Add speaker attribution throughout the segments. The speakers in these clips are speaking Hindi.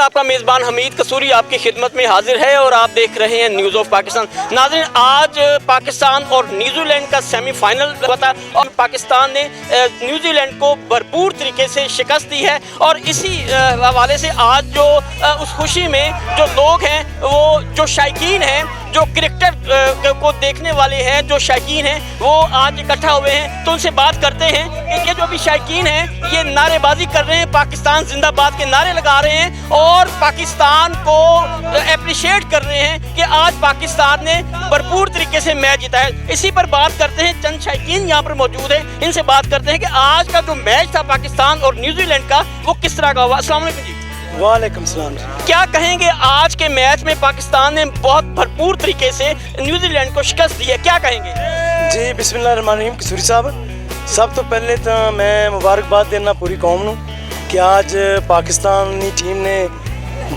Speaker 1: नाज़रीन, आपका मेज़बान हमीद कसूरी आपकी खिदमत में हाजिर है और आप देख रहे हैं न्यूज़ ऑफ पाकिस्तान। नाज़रीन, आज पाकिस्तान और न्यूजीलैंड का सेमीफाइनल हुआ था और पाकिस्तान ने न्यूजीलैंड को भरपूर तरीके से शिकस्त दी है। और इसी हवाले से आज जो उस खुशी में जो लोग हैं, वो जो शायकीन हैं, जो क्रिकेट को देखने वाले हैं, जो शायकीन हैं, वो आज इकट्ठा हुए हैं। तो उनसे बात करते हैं कि ये जो भी शायकीन हैं, ये नारेबाजी कर रहे हैं, पाकिस्तान जिंदाबाद के नारे लगा रहे हैं और पाकिस्तान को अप्रिशिएट कर रहे हैं कि आज पाकिस्तान ने भरपूर तरीके से मैच जीता है। इसी पर बात करते हैं, चंद शायकीन यहाँ पर मौजूद हैं, इनसे बात करते हैं कि आज का जो मैच था पाकिस्तान और न्यूजीलैंड का, वो किस तरह का हुआ। अस्सलाम वालेकुम जी।
Speaker 2: वालेकुम सलाम।
Speaker 1: क्या कहेंगे, आज के मैच में पाकिस्तान ने बहुत भरपूर तरीके से न्यूजीलैंड को शिकस्त दी है, क्या कहेंगे?
Speaker 2: जी बिस्मिल्लाहिर्रहमानिर्रहीम। कसूरी साहब, सब तो पहले तो मैं मुबारकबाद देना पूरी कौम नूं कि आज पाकिस्तानी टीम ने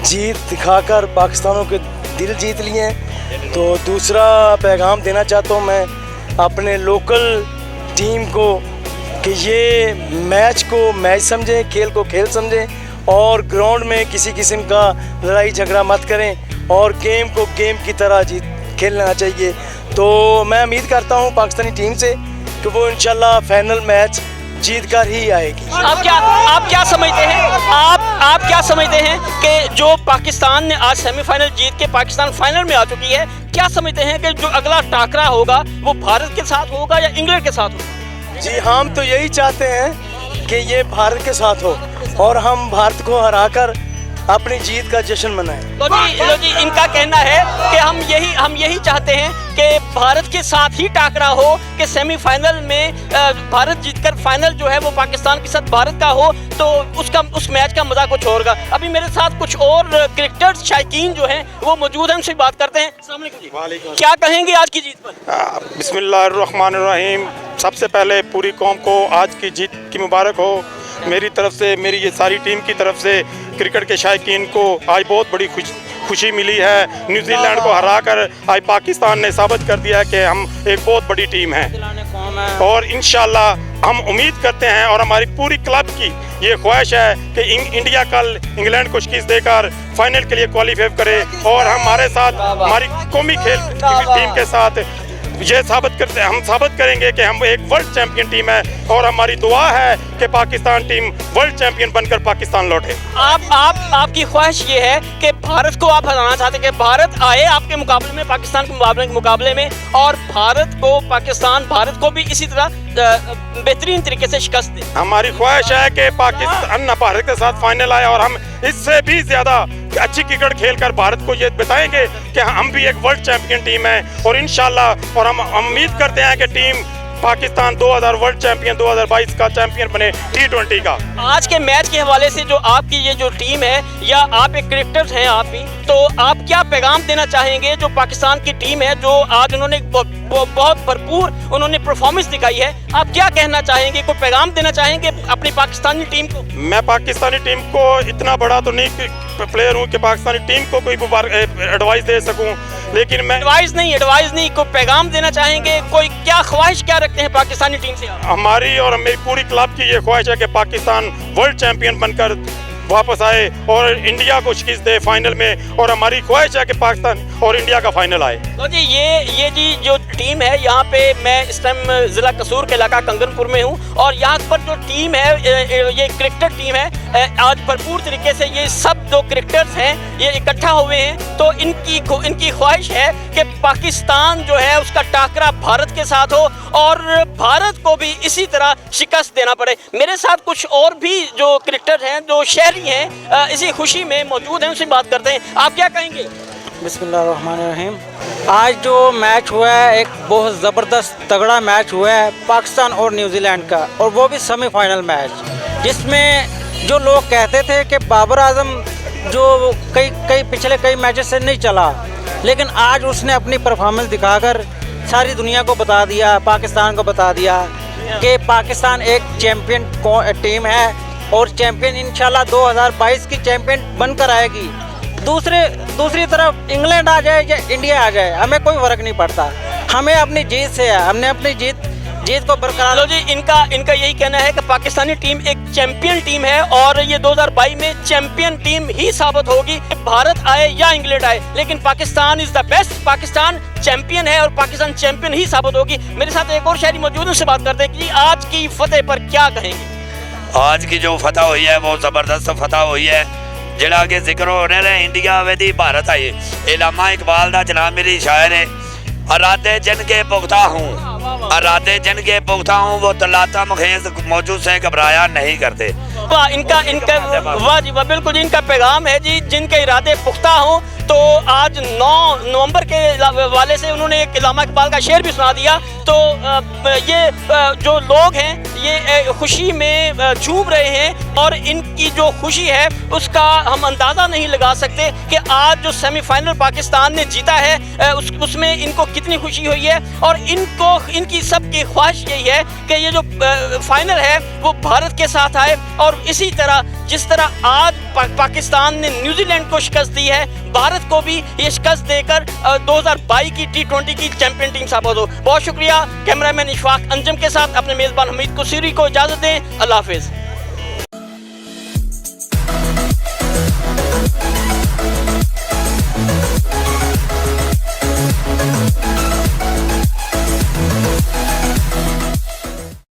Speaker 2: जीत दिखाकर पाकिस्तानों के दिल जीत लिए हैं। तो दूसरा पैगाम देना चाहता हूँ मैं अपने लोकल टीम को कि ये मैच को मैच समझें, खेल को खेल समझें और ग्राउंड में किसी किस्म का लड़ाई झगड़ा मत करें और गेम को गेम की तरह जीत खेलना चाहिए। तो मैं उम्मीद करता हूँ पाकिस्तानी टीम से कि वो इंशाल्लाह फाइनल मैच जीत कर ही आएगी।
Speaker 1: आप क्या समझते हैं, आप क्या समझते हैं कि जो पाकिस्तान ने आज सेमीफाइनल जीत के पाकिस्तान फाइनल में आ चुकी है, क्या समझते हैं कि जो अगला टाकरा होगा वो भारत के साथ होगा या इंग्लैंड के साथ होगा?
Speaker 2: जी हम तो यही चाहते हैं कि ये भारत के साथ हो और हम भारत को हराकर अपनी जीत का जश्न मनाएं।
Speaker 1: लो जी, इनका कहना है कि हम यही चाहते हैं कि भारत के साथ ही टाकरा हो, कि सेमीफाइनल में भारत जीतकर फाइनल जो है वो पाकिस्तान के साथ भारत का हो, तो उस मैच का मजा कुछ होगा। अभी मेरे साथ कुछ और क्रिकेटर्स शायकीन जो हैं वो मौजूद हैं, उनसे बात करते हैं। अस्सलाम वालेकुम जी। क्या कहेंगे आज की जीत पर?
Speaker 3: बिस्मिल्लाहिर्रहमानिर्रहीम। सबसे पहले पूरी कौम को आज की जीत की मुबारक हो। मेरी तरफ से, मेरी ये सारी टीम की तरफ से क्रिकेट के शायकीन को आज बहुत बड़ी खुशी मिली है। न्यूजीलैंड को हराकर आज पाकिस्तान ने साबित कर दिया है कि हम एक बहुत बड़ी टीम है और इंशाल्लाह हम उम्मीद करते हैं और हमारी पूरी क्लब की ये ख्वाहिश है कि इंडिया कल इंग्लैंड को शिकस्त देकर फाइनल के लिए क्वालिफाई करे और हमारे साथ हमारी कौमी खेल टीम के साथ ये हम साबित करेंगे कि हम एक वर्ल्ड चैंपियन टीम है और हमारी दुआ है कि पाकिस्तान टीम वर्ल्ड चैंपियन बनकर पाकिस्तान लौटे।
Speaker 1: आपकी ख्वाहिश ये है कि भारत को आप हराना चाहते हैं कि भारत आए आपके मुकाबले में, पाकिस्तान के मुकाबले में, और भारत को भी इसी तरह बेहतरीन तरीके से शिकस्त दे।
Speaker 3: हमारी ख्वाहिश है कि पाकिस्तान भारत के साथ फाइनल आए और हम इससे भी ज्यादा अच्छी क्रिकेट खेलकर भारत को ये बताएंगे कि हम भी एक वर्ल्ड चैंपियन टीम है और इंशाल्लाह और हम उम्मीद करते हैं कि टीम पाकिस्तान 2000 वर्ल्ड चैंपियन 2022 का चैंपियन बने T20 का।
Speaker 1: आज के मैच के हवाले से जो आपकी ये जो टीम है, या आप एक क्रिकेटर हैं आप भी, तो आप क्या पैगाम देना चाहेंगे जो पाकिस्तान की टीम है, जो आज उन्होंने बहुत भरपूर उन्होंने परफॉर्मेंस दिखाई है, आप क्या कहना चाहेंगे, कोई पैगाम देना चाहेंगे अपनी पाकिस्तानी टीम को?
Speaker 3: मैं पाकिस्तानी टीम को इतना बड़ा तो नहीं प्लेयर हूँ कि पाकिस्तानी टीम को कोई एडवाइस दे सकूँ, लेकिन मैं
Speaker 1: एडवाइस नहीं, कोई पैगाम देना चाहेंगे, कोई क्या ख्वाहिश क्या रखते हैं पाकिस्तानी टीम से?
Speaker 3: हमारी और मेरी पूरी क्लब की ये ख्वाहिश है कि पाकिस्तान वर्ल्ड चैंपियन बनकर वापस आए और इंडिया को शिकस्त दे फाइनल में, और हमारी ख्वाहिश है कि पाकिस्तान और इंडिया का फाइनल आए।
Speaker 1: तो जी ये जी जो टीम है, यहाँ पे मैं इस टाइम ज़िला कसूर के इलाका कंगनपुर में हूँ और यहाँ पर जो टीम है, ये क्रिकेटर टीम है, आज भरपूर तरीके से ये सब जो क्रिकेटर्स हैं ये इकट्ठा हुए हैं। तो इनकी ख्वाहिश है कि पाकिस्तान जो है उसका टाकरा भारत के साथ हो और भारत को भी इसी तरह शिकस्त देना पड़े। मेरे साथ कुछ और भी जो क्रिकेटर हैं, जो शहरी हैं, इसी खुशी में मौजूद हैं, उनसे बात करते हैं। आप क्या कहेंगे?
Speaker 4: बिस्मिल्लाहिर्रहमानिर्रहीम। आज जो मैच हुआ है एक बहुत ज़बरदस्त तगड़ा मैच हुआ है पाकिस्तान और न्यूजीलैंड का, और वो भी सेमीफाइनल मैच, जिसमें जो लोग कहते थे कि बाबर आजम जो पिछले कई मैचेस से नहीं चला, लेकिन आज उसने अपनी परफॉर्मेंस दिखाकर सारी दुनिया को बता दिया, पाकिस्तान को बता दिया कि पाकिस्तान एक चैम्पियन टीम है और चैम्पियन इंशाल्लाह 2022 की चैम्पियन बनकर आएगी। दूसरी तरफ इंग्लैंड आ जाए या इंडिया आ जाए, हमें कोई फ़र्क नहीं पड़ता। हमें अपनी जीत से है, हमने अपनी जीत जीत को बरकरार।
Speaker 1: लो जी, इनका यही कहना है कि पाकिस्तानी टीम एक चैंपियन टीम है और ये 2022 में चैंपियन टीम ही साबित होगी। भारत आए या इंग्लैंड आए, लेकिन Pakistan is the best. Pakistan champion है और पाकिस्तान चैंपियन ही साबित होगी। मेरे साथ एक और शहरी मौजूद, उनसे बात करते हैं कि आज की फतेह पर क्या कहेंगे।
Speaker 5: आज की जो फतह हुई है वो ज़बरदस्त फतह हुई है। जिहड़ा कि जिक्र हो रहा है इंडिया वे भारत आई। इलामा इकबाल का जनाब मेरी शायर है, अरादे जिन के पुख्ता हूँ, अरादे जिन के पुख्ता हूँ, वो तलाता मखेज मौजूद से घबराया नहीं करते।
Speaker 1: वाह, इनका वाह जी वाह, बिल्कुल इनका पैगाम है जी, जिनके इरादे पुख्ता हों। तो आज 9 नवंबर के वाले से उन्होंने एक इलामा इकबाल का शेर भी सुना दिया। तो ये जो लोग हैं ये खुशी में झूम रहे हैं और इनकी जो खुशी है उसका हम अंदाज़ा नहीं लगा सकते कि आज जो सेमीफाइनल पाकिस्तान ने जीता है उसमें इनको कितनी खुशी हुई है। और इनकी सबकी ख्वाहिश यही है कि ये जो फाइनल है वो भारत के साथ आए और इसी तरह जिस तरह आज पाकिस्तान ने न्यूजीलैंड को शिकस्त दी है, भारत को भी ये शिकस्त देकर 2022 की T20 की चैंपियन टीम साबित हो। बहुत शुक्रिया। कैमरामैन इशफाक अंजम के साथ अपने मेज़बान हमीद कुसीरी को इजाज़त दें। अल्लाह हाफिज़।